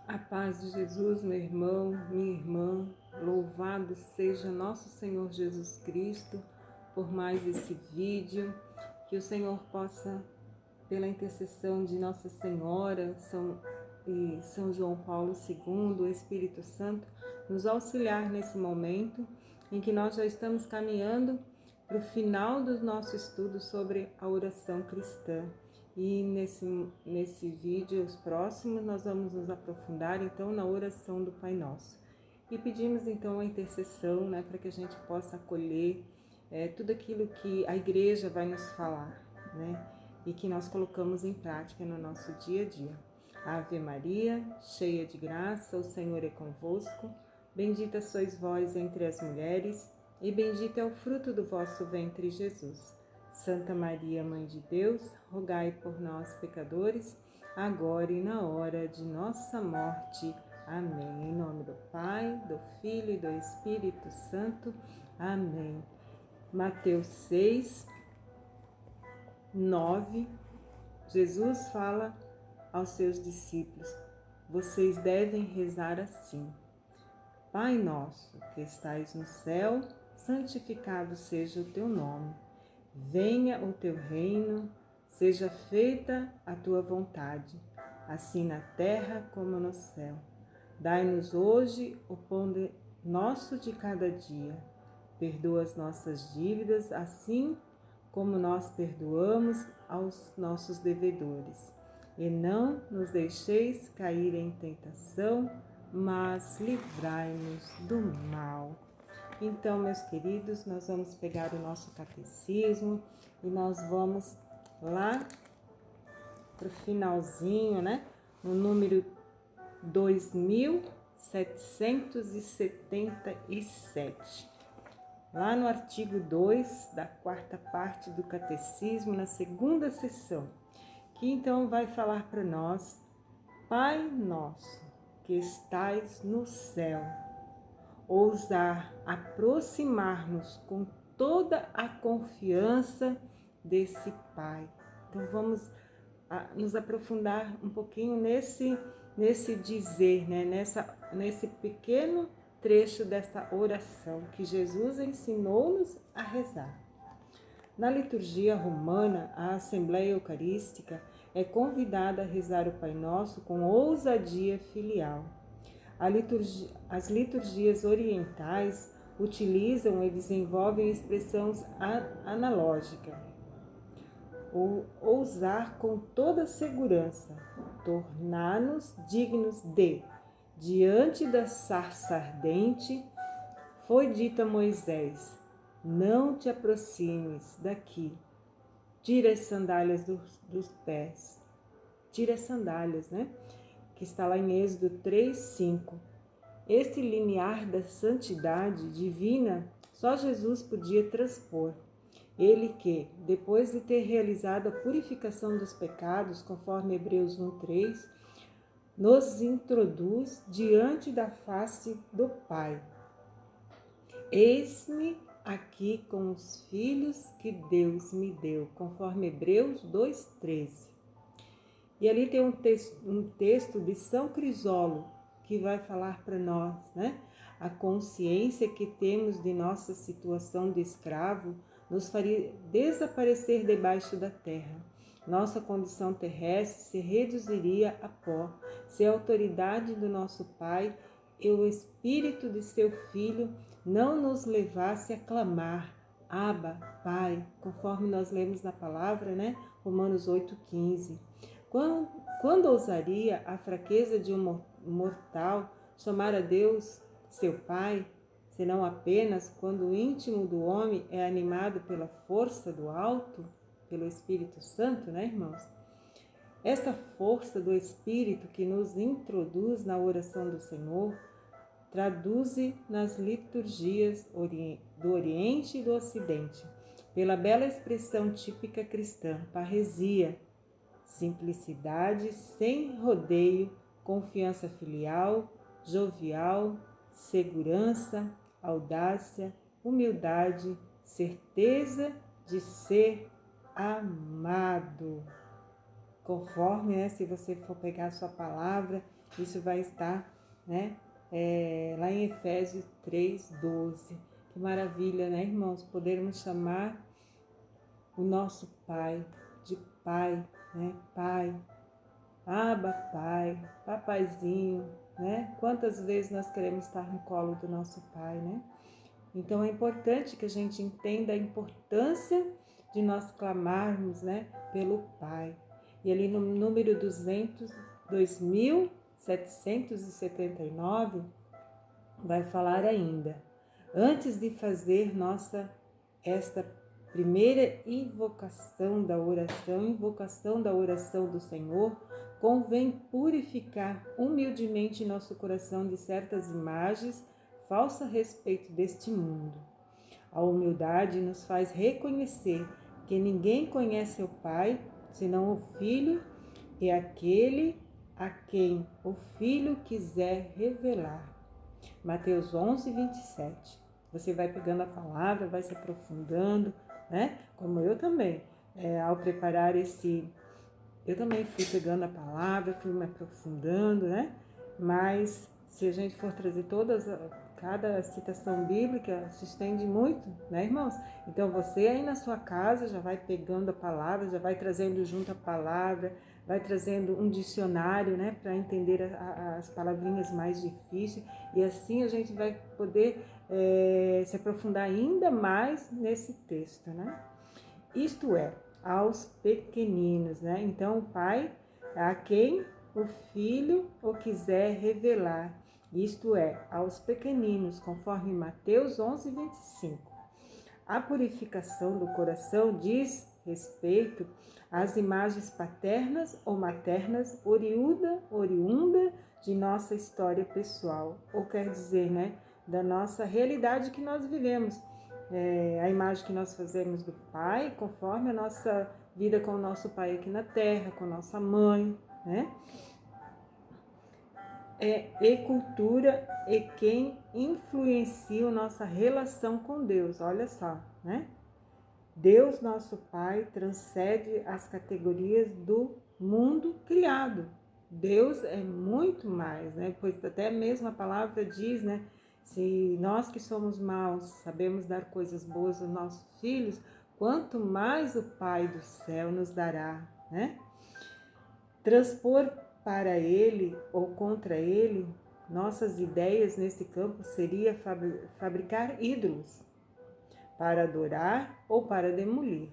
A paz de Jesus, meu irmão, minha irmã, louvado seja nosso Senhor Jesus Cristo por mais esse vídeo, que o Senhor possa, pela intercessão de Nossa Senhora e São João Paulo II, o Espírito Santo, nos auxiliar nesse momento em que nós já estamos caminhando para o final do nosso estudo sobre a oração cristã. E nesse vídeo, os próximos, nós vamos nos aprofundar então na oração do Pai Nosso. E pedimos então a intercessão, para que a gente possa acolher tudo aquilo que a igreja vai nos falar, e que nós colocamos em prática no nosso dia a dia. Ave Maria, cheia de graça, o Senhor é convosco. Bendita sois vós entre as mulheres, e bendito é o fruto do vosso ventre, Jesus. Santa Maria, Mãe de Deus, rogai por nós, pecadores, agora e na hora de nossa morte. Amém. Em nome do Pai, do Filho e do Espírito Santo. Amém. Mateus 6, 9, Jesus fala aos seus discípulos: vocês devem rezar assim: Pai nosso, que estais no céu, santificado seja o teu nome. Venha o teu reino, seja feita a tua vontade, assim na terra como no céu. Dai-nos hoje o pão nosso de cada dia. Perdoa as nossas dívidas, assim como nós perdoamos aos nossos devedores. E não nos deixeis cair em tentação, mas livrai-nos do mal. Então, meus queridos, nós vamos pegar o nosso catecismo e nós vamos lá para o finalzinho, no número 2777. Lá no artigo 2 da quarta parte do catecismo, na segunda sessão, que então vai falar para nós: Pai nosso, que estais no céu. Ousar aproximar-nos com toda a confiança desse Pai. Então vamos nos aprofundar um pouquinho nesse dizer, nesse pequeno trecho dessa oração que Jesus ensinou-nos a rezar. Na liturgia romana, a Assembleia Eucarística é convidada a rezar o Pai Nosso com ousadia filial. As liturgias orientais utilizam e desenvolvem expressões analógicas. Ousar com toda segurança, tornar-nos dignos de, diante da sarça ardente, foi dito a Moisés: não te aproximes daqui, tira as sandálias dos pés. Tira as sandálias, que está lá em Êxodo 3:5. Este limiar da santidade divina só Jesus podia transpor. Ele que, depois de ter realizado a purificação dos pecados, conforme Hebreus 1:3, nos introduz diante da face do Pai. Eis-me aqui com os filhos que Deus me deu, conforme Hebreus 2:13. E ali tem um texto de São Crisólogo que vai falar para nós, A consciência que temos de nossa situação de escravo nos faria desaparecer debaixo da terra. Nossa condição terrestre se reduziria a pó, se a autoridade do nosso Pai e o Espírito de seu Filho não nos levasse a clamar: Abba, Pai, conforme nós lemos na palavra, Romanos 8:15. Quando ousaria a fraqueza de um mortal chamar a Deus seu Pai, senão apenas quando o íntimo do homem é animado pela força do alto, pelo Espírito Santo, irmãos? Esta força do Espírito que nos introduz na oração do Senhor traduz-se nas liturgias do Oriente e do Ocidente, pela bela expressão típica cristã, parresia, simplicidade sem rodeio, confiança filial, jovial, segurança, audácia, humildade, certeza de ser amado. conforme, né, se você for pegar a sua palavra, isso vai estar, né, lá em Efésios 3:12. Que maravilha, né, irmãos, podermos chamar o nosso Pai de Pai, né, Pai, Abba, Pai, Papaizinho, né? Quantas vezes nós queremos estar no colo do nosso Pai, né? Então é importante que a gente entenda a importância de nós clamarmos, né, pelo Pai. E ali no número 2779, vai falar ainda: antes de fazer esta primeira invocação da oração do Senhor, convém purificar humildemente nosso coração de certas imagens falsas a respeito deste mundo. A humildade nos faz reconhecer que ninguém conhece o Pai senão o Filho e aquele a quem o Filho quiser revelar. Mateus 11:27. Você vai pegando a palavra, vai se aprofundando, né? Como eu também. Ao preparar eu também fui pegando a palavra, fui me aprofundando, né? Mas se a gente for trazer cada citação bíblica, se estende muito, né, irmãos? Então você aí na sua casa já vai pegando a palavra, já vai trazendo junto a palavra, vai trazendo um dicionário, né, para entender as palavrinhas mais difíceis, e assim a gente vai poder se aprofundar ainda mais nesse texto, né? Isto é, aos pequeninos, né? Então o Pai, a quem o Filho o quiser revelar, isto é, aos pequeninos, conforme Mateus 11:25. A purificação do coração diz respeito às imagens paternas ou maternas oriunda de nossa história pessoal, ou quer dizer, né, da nossa realidade que nós vivemos. A imagem que nós fazemos do Pai, conforme a nossa vida com o nosso Pai aqui na Terra, com a nossa mãe, né? E cultura e quem influencia a nossa relação com Deus, olha só, né? Deus, nosso Pai, transcende as categorias do mundo criado. Deus é muito mais, né? Pois até mesmo a palavra diz, né? Se nós que somos maus sabemos dar coisas boas aos nossos filhos, quanto mais o Pai do céu nos dará, né? Transpor para ele ou contra ele, nossas ideias nesse campo seria fabricar ídolos para adorar ou para demolir.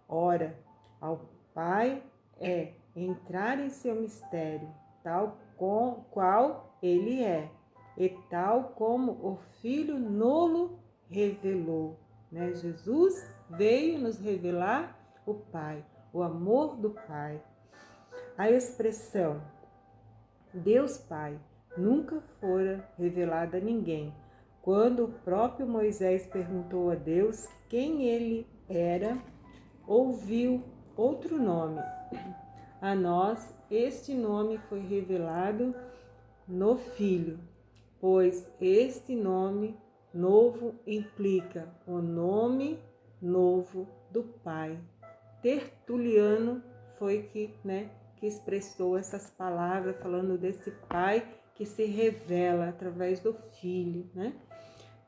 Ora, ao Pai é entrar em seu mistério, tal qual ele é, e tal como o Filho nolo revelou, né? Jesus veio nos revelar o Pai, o amor do Pai. A expressão Deus Pai nunca fora revelada a ninguém. Quando o próprio Moisés perguntou a Deus quem ele era, ouviu outro nome. A nós, este nome foi revelado no Filho, pois este nome novo implica o nome novo do Pai. Tertuliano foi que expressou essas palavras, falando desse Pai que se revela através do Filho, né?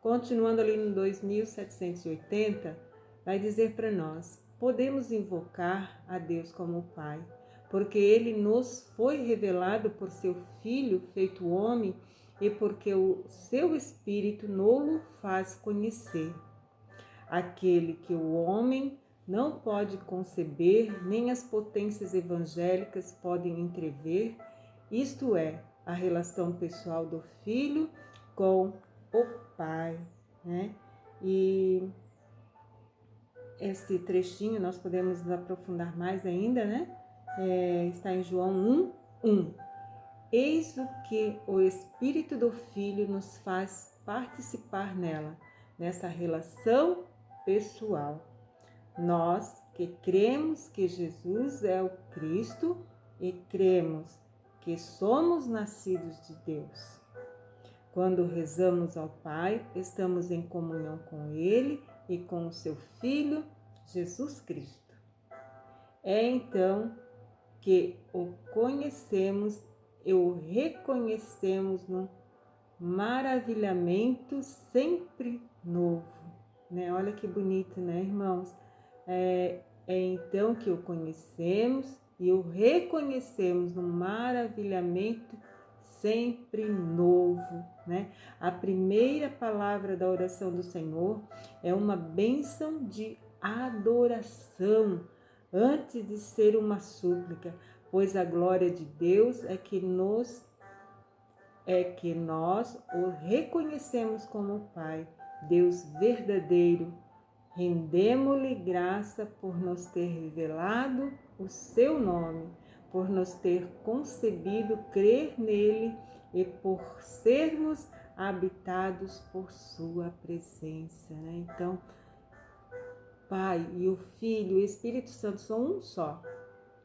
Continuando ali no 2780, vai dizer para nós: podemos invocar a Deus como Pai, porque Ele nos foi revelado por seu Filho feito homem e porque o seu Espírito nolo faz conhecer. Aquele que o homem não pode conceber, nem as potências evangélicas podem entrever, isto é, a relação pessoal do Filho com o Pai, né? E esse trechinho nós podemos nos aprofundar mais ainda, né? Está em João 1:1. Eis o que o Espírito do Filho nos faz participar nela, nessa relação pessoal. Nós que cremos que Jesus é o Cristo e cremos que somos nascidos de Deus. Quando rezamos ao Pai, estamos em comunhão com Ele e com o seu Filho, Jesus Cristo. É então que o conhecemos e o reconhecemos no maravilhamento sempre novo, né? Olha que bonito, né, irmãos? É então que o conhecemos e o reconhecemos no maravilhamento sempre novo, né? A primeira palavra da oração do Senhor é uma bênção de adoração, antes de ser uma súplica, pois a glória de Deus é que nós o reconhecemos como Pai, Deus verdadeiro. Rendemo-lhe graça por nos ter revelado o seu nome, por nos ter concebido crer nele e por sermos habitados por sua presença, né? Então, Pai e o Filho e o Espírito Santo são um só.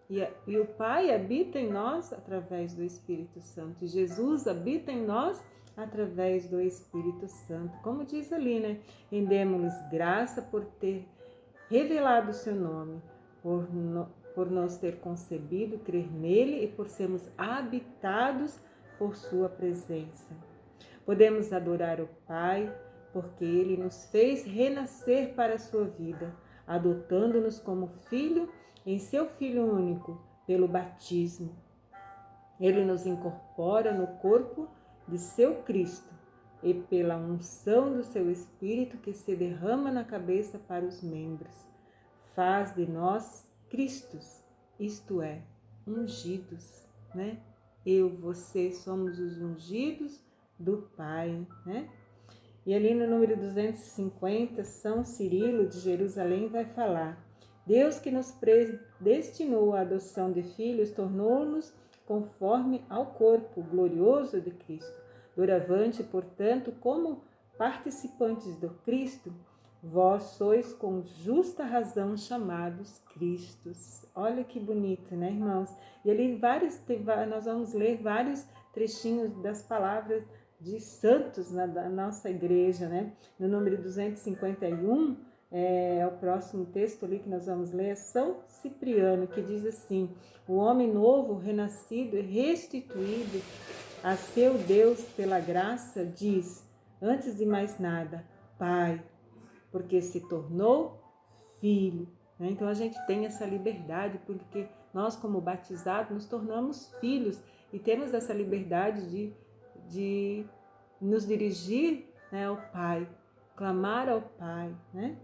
E o Pai habita em nós através do Espírito Santo. E Jesus habita em nós através do Espírito Santo. Como diz ali, né? Rendemos-lhes graça por ter revelado o seu nome, por nos ter concebido, crer nele e por sermos habitados por sua presença. Podemos adorar o Pai porque ele nos fez renascer para a sua vida, adotando-nos como filho em seu Filho único, pelo batismo. Ele nos incorpora no corpo de seu Cristo e pela unção do seu Espírito que se derrama na cabeça para os membros. Faz de nós Cristos, isto é, ungidos, né? Eu, você somos os ungidos do Pai, né? E ali no número 250, São Cirilo de Jerusalém vai falar: Deus que nos predestinou à adoção de filhos, tornou-nos conforme ao corpo glorioso de Cristo. Doravante, portanto, como participantes do Cristo, vós sois com justa razão chamados Cristos. Olha que bonito, né, irmãos? E ali nós vamos ler vários trechinhos das palavras de santos da nossa igreja, né? No número 251, o próximo texto ali que nós vamos ler é São Cipriano, que diz assim: o homem novo, renascido e restituído a seu Deus pela graça, diz, antes de mais nada, Pai, porque se tornou filho. Né? Então a gente tem essa liberdade, porque nós, como batizados, nos tornamos filhos e temos essa liberdade de nos dirigir, né, ao Pai, clamar ao Pai, né?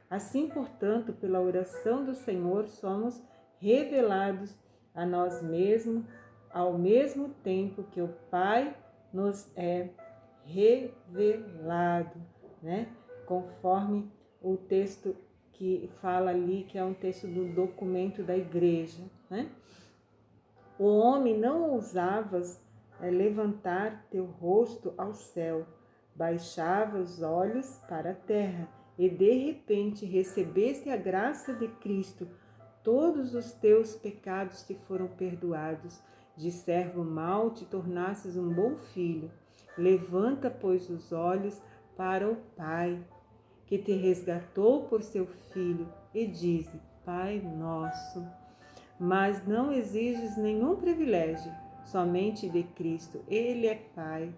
Assim, portanto, pela oração do Senhor, somos revelados a nós mesmos, ao mesmo tempo que o Pai nos é revelado, né? Conforme o texto que fala ali, que é um texto do documento da igreja, né? O homem não ousavas levantar teu rosto ao céu, baixava os olhos para a terra, e de repente recebeste a graça de Cristo, todos os teus pecados te foram perdoados, de servo mau te tornasses um bom filho. Levanta, pois, os olhos para o Pai, que te resgatou por seu Filho, e dize, Pai nosso. Mas não exiges nenhum privilégio, somente de Cristo. Ele é Pai,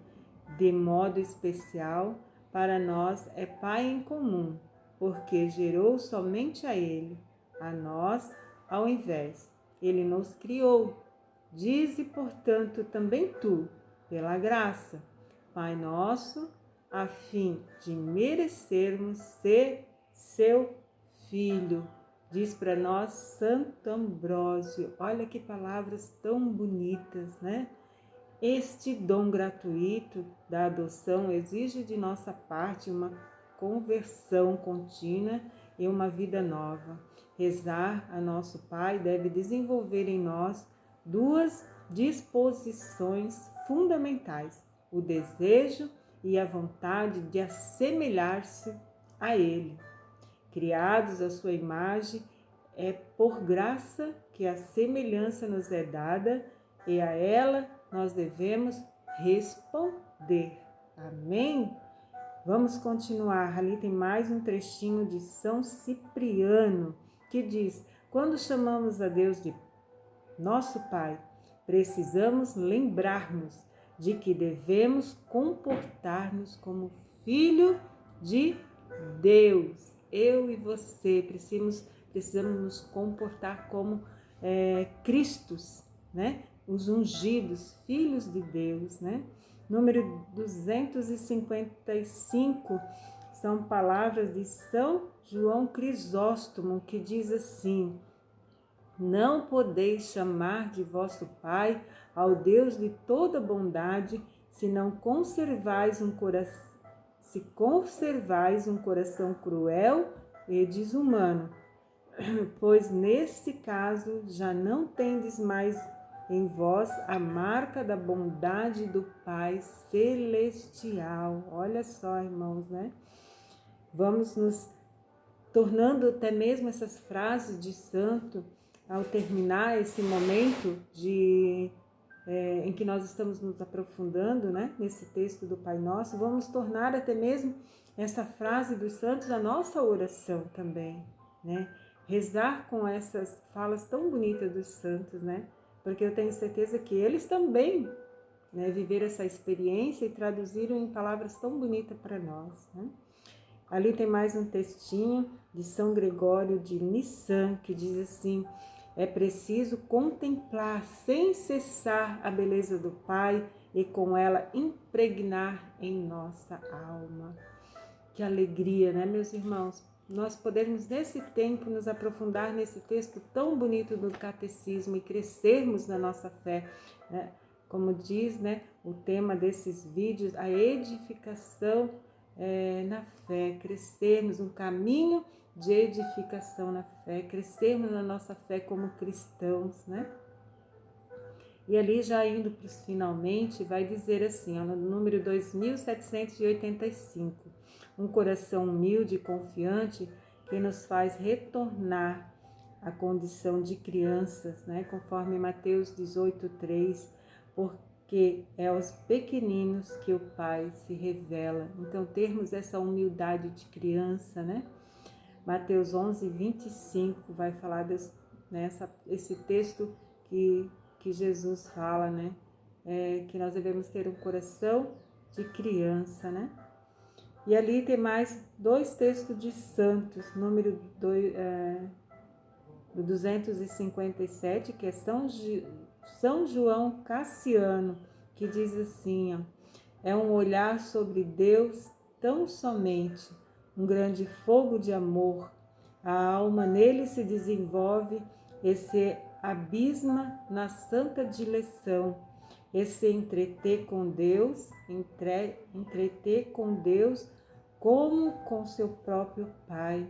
de modo especial, para nós é Pai em comum, porque gerou somente a Ele, a nós ao invés. Ele nos criou. Dize, portanto, também tu, pela graça, Pai nosso, a fim de merecermos ser seu Filho. Diz para nós Santo Ambrósio, olha que palavras tão bonitas, né? Este dom gratuito da adoção exige de nossa parte uma conversão contínua e uma vida nova. Rezar a nosso Pai deve desenvolver em nós duas disposições fundamentais: o desejo e a vontade de assemelhar-se a Ele. Criados à sua imagem, é por graça que a semelhança nos é dada e a ela nós devemos responder. Amém? Vamos continuar. Ali tem mais um trechinho de São Cipriano, que diz: quando chamamos a Deus de nosso Pai, precisamos lembrar-nos de que devemos comportar-nos como filho de Deus. Eu e você precisamos nos comportar como Cristos, né? Os ungidos, filhos de Deus, né? Número 255 são palavras de São João Crisóstomo, que diz assim: não podeis chamar de vosso Pai ao Deus de toda bondade, se conservais um coração cruel e desumano, pois nesse caso já não tendes mais em vós a marca da bondade do Pai Celestial. Olha só, irmãos, né? Vamos nos tornando até mesmo essas frases de santo, ao terminar esse momento em que nós estamos nos aprofundando, né, nesse texto do Pai Nosso, vamos tornar até mesmo essa frase dos santos a nossa oração também, né? Rezar com essas falas tão bonitas dos santos, né? Porque eu tenho certeza que eles também, né, viveram essa experiência e traduziram em palavras tão bonitas para nós, né? Ali tem mais um textinho de São Gregório de Nissan, que diz assim: é preciso contemplar sem cessar a beleza do Pai e com ela impregnar em nossa alma. Que alegria, né, meus irmãos? Nós podermos nesse tempo nos aprofundar nesse texto tão bonito do Catecismo e crescermos na nossa fé, né? Como diz, né, o tema desses vídeos, a edificação na fé, crescermos um caminho de edificação na fé, crescermos na nossa fé como cristãos, né? E ali já indo para os finalmente, vai dizer assim, ó, no número 2785, um coração humilde e confiante que nos faz retornar à condição de crianças, né? Conforme Mateus 18:3, porque é aos pequeninos que o Pai se revela. Então, termos essa humildade de criança, né? Mateus 11:25 vai falar esse texto que Jesus fala, né? Que nós devemos ter um coração de criança, né? E ali tem mais dois textos de santos, número 257, que é São João Cassiano, que diz assim, ó, é um olhar sobre Deus tão somente, um grande fogo de amor. A alma nele se desenvolve e se abisma na santa dileção, e se entreter com Deus como com seu próprio Pai,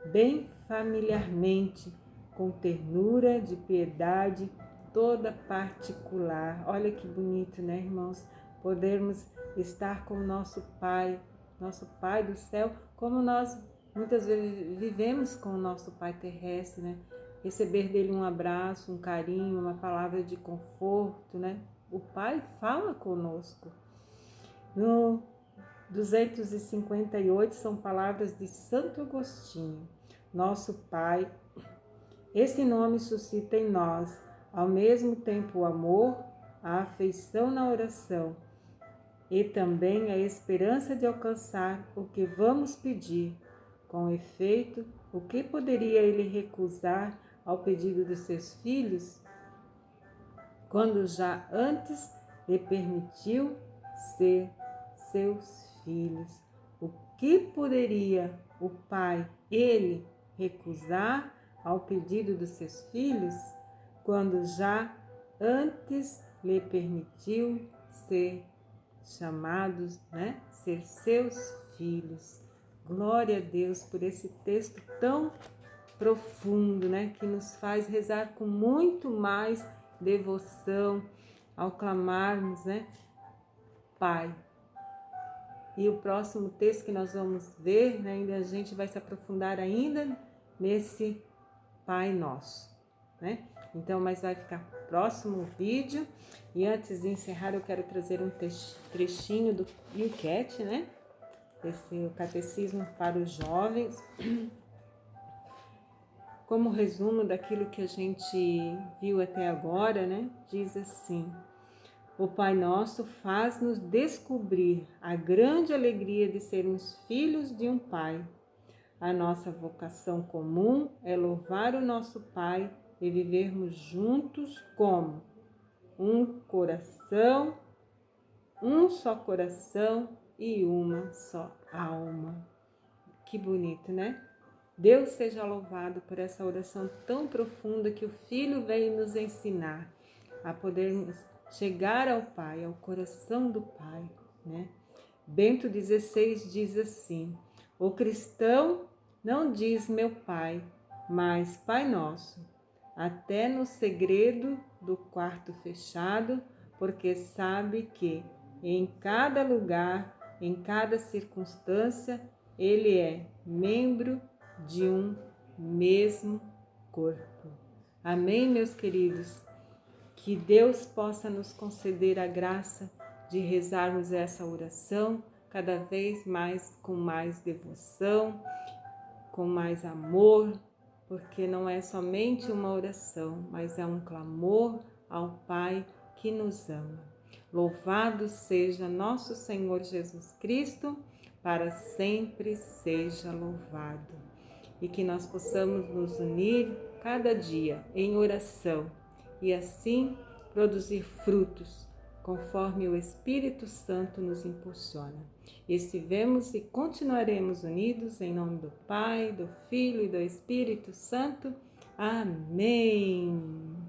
bem familiarmente, com ternura de piedade toda particular. Olha que bonito, né, irmãos? Podermos estar com o nosso Pai do céu, como nós muitas vezes vivemos com o nosso Pai terrestre, né? Receber dele um abraço, um carinho, uma palavra de conforto, né? O Pai fala conosco. No 258 são palavras de Santo Agostinho. Nosso Pai, esse nome suscita em nós, ao mesmo tempo, o amor, a afeição na oração e também a esperança de alcançar o que vamos pedir. Com efeito, o que poderia ele recusar ao pedido dos seus filhos, quando já antes lhe permitiu ser seus filhos? O que poderia o Pai, ele, recusar ao pedido dos seus filhos, quando já antes lhe permitiu ser chamados, né? Ser seus filhos. Glória a Deus por esse texto tão profundo, né? Que nos faz rezar com muito mais devoção ao clamarmos, né? Pai. E o próximo texto que nós vamos ver, né? Ainda a gente vai se aprofundar ainda nesse Pai Nosso, né? Então, mas vai ficar próximo vídeo. E antes de encerrar, eu quero trazer um trechinho do enquete, né? Esse catecismo para os jovens. como resumo daquilo que a gente viu até agora, né? Diz assim: o Pai Nosso faz-nos descobrir a grande alegria de sermos filhos de um Pai. A nossa vocação comum é louvar o nosso Pai e vivermos juntos como um coração, um só coração e uma só alma. Que bonito, né? Deus seja louvado por essa oração tão profunda que o Filho veio nos ensinar a podermos chegar ao Pai, ao coração do Pai, né? Bento XVI diz assim: o cristão não diz meu Pai, mas Pai Nosso, até no segredo do quarto fechado, porque sabe que em cada lugar, em cada circunstância, ele é membro de um mesmo corpo. Amém, meus queridos? Que Deus possa nos conceder a graça de rezarmos essa oração cada vez mais com mais devoção, com mais amor, porque não é somente uma oração, mas é um clamor ao Pai que nos ama. Louvado seja nosso Senhor Jesus Cristo, para sempre seja louvado. E que nós possamos nos unir cada dia em oração e assim produzir frutos, conforme o Espírito Santo nos impulsiona. Estivemos e continuaremos unidos em nome do Pai, do Filho e do Espírito Santo. Amém.